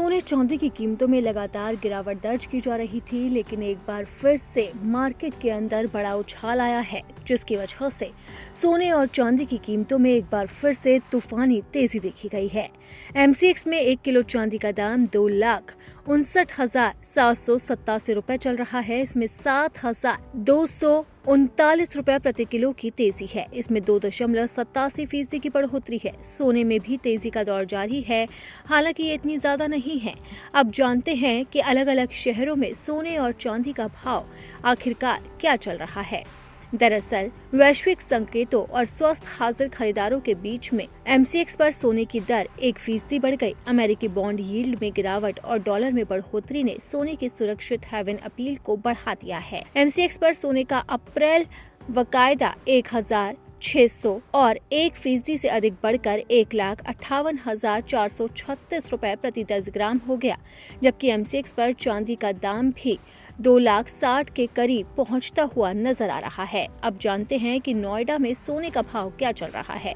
सोने चांदी की कीमतों में लगातार गिरावट दर्ज की जा रही थी, लेकिन एक बार फिर से मार्केट के अंदर बड़ा उछाल आया है, जिसकी वजह से सोने और चांदी की कीमतों में एक बार फिर से तूफानी तेजी देखी गई है। MCX में 1 किलो चांदी का दाम 2,59,787 रुपए चल रहा है। इसमें 7,239 रुपए प्रति किलो की तेजी है। इसमें 2.87% की बढ़ोतरी है। सोने में भी तेजी का दौर जारी है, हालांकि ये इतनी ज्यादा नहीं है। अब जानते हैं कि अलग अलग शहरों में सोने और चांदी का भाव आखिरकार क्या चल रहा है। दरअसल वैश्विक संकेतों और स्वस्थ हाजिर खरीदारों के बीच में MCX पर सोने की दर 1% बढ़ गई। अमेरिकी बॉन्ड यील्ड में गिरावट और डॉलर में बढ़ोतरी ने सोने की सुरक्षित हेवन अपील को बढ़ा दिया है। MCX पर सोने का अप्रैल बकायदा 1,600 और 1% से अधिक बढ़कर 1,58,436 रुपए प्रति 10 ग्राम हो गया, जबकि MCX पर चांदी का दाम भी 2,60,000 के करीब पहुंचता हुआ नजर आ रहा है। अब जानते हैं कि नोएडा में सोने का भाव क्या चल रहा है।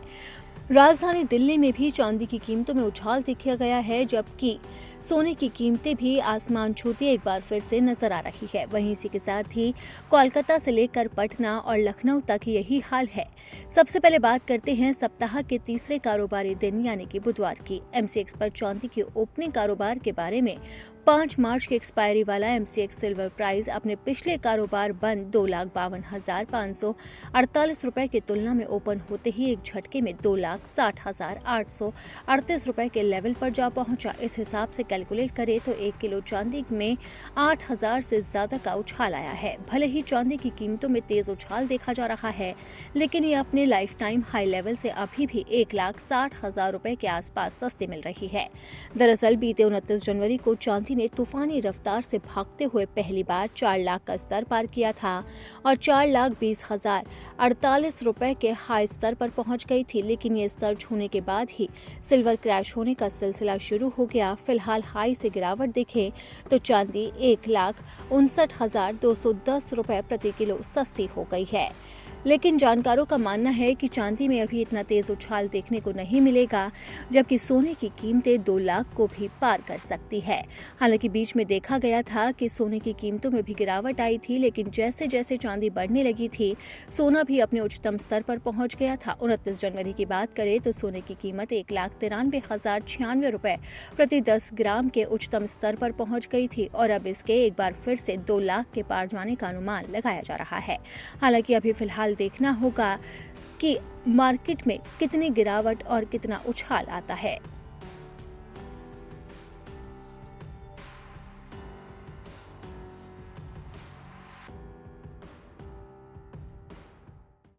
राजधानी दिल्ली में भी चांदी की कीमतों में उछाल देखा गया है, जबकि सोने की कीमतें भी आसमान छूती एक बार फिर से नजर आ रही है। वहीं इसी के साथ ही कोलकाता से लेकर पटना और लखनऊ तक यही हाल है। सबसे पहले बात करते हैं सप्ताह के तीसरे कारोबारी दिन यानी कि बुधवार की। MCX पर चांदी के ओपनिंग कारोबार के बारे में 5 मार्च की एक्सपायरी वाला MCX सिल्वर प्राइस अपने पिछले कारोबार बंद 2,52,548 रुपए की तुलना में ओपन होते ही एक झटके में 2,60,838 रुपए के लेवल पर जा पहुंचा। इस हिसाब से कैलकुलेट करें तो 1 किलो चांदी में 8,000 से ज्यादा का उछाल आया है। भले ही चांदी की कीमतों में तेज उछाल देखा जा रहा है, लेकिन ये अपने लाइफ टाइम हाई लेवल से अभी भी 1,60,000 रुपए के आसपास सस्ती मिल रही है। दरअसल बीते 29 जनवरी को चांदी ने तूफानी रफ्तार से भागते हुए पहली बार 4 लाख का स्तर पार किया था और 4,20,048 रुपए के हाई स्तर पर पहुंच गई थी, लेकिन ये स्तर छूने के बाद ही सिल्वर क्रैश होने का सिलसिला शुरू हो गया। फिलहाल हाई से गिरावट देखें तो चांदी 1,59,210 रुपए प्रति किलो सस्ती हो गई है, लेकिन जानकारों का मानना है कि चांदी में अभी इतना तेज उछाल देखने को नहीं मिलेगा, जबकि सोने की कीमतें 2 लाख को भी पार कर सकती है। हालांकि बीच में देखा गया था कि सोने की कीमतों में भी गिरावट आई थी, लेकिन जैसे जैसे चांदी बढ़ने लगी थी, सोना भी अपने उच्चतम स्तर पर पहुंच गया था। 29 जनवरी की बात करें तो सोने की कीमत 1,93,096 रुपए प्रति 10 ग्राम के उच्चतम स्तर पर पहुंच गई थी और अब इसके एक बार फिर से 2 लाख के पार जाने का अनुमान लगाया जा रहा है। हालांकि अभी फिलहाल देखना होगा कि मार्केट में कितनी गिरावट और कितना उछाल आता है।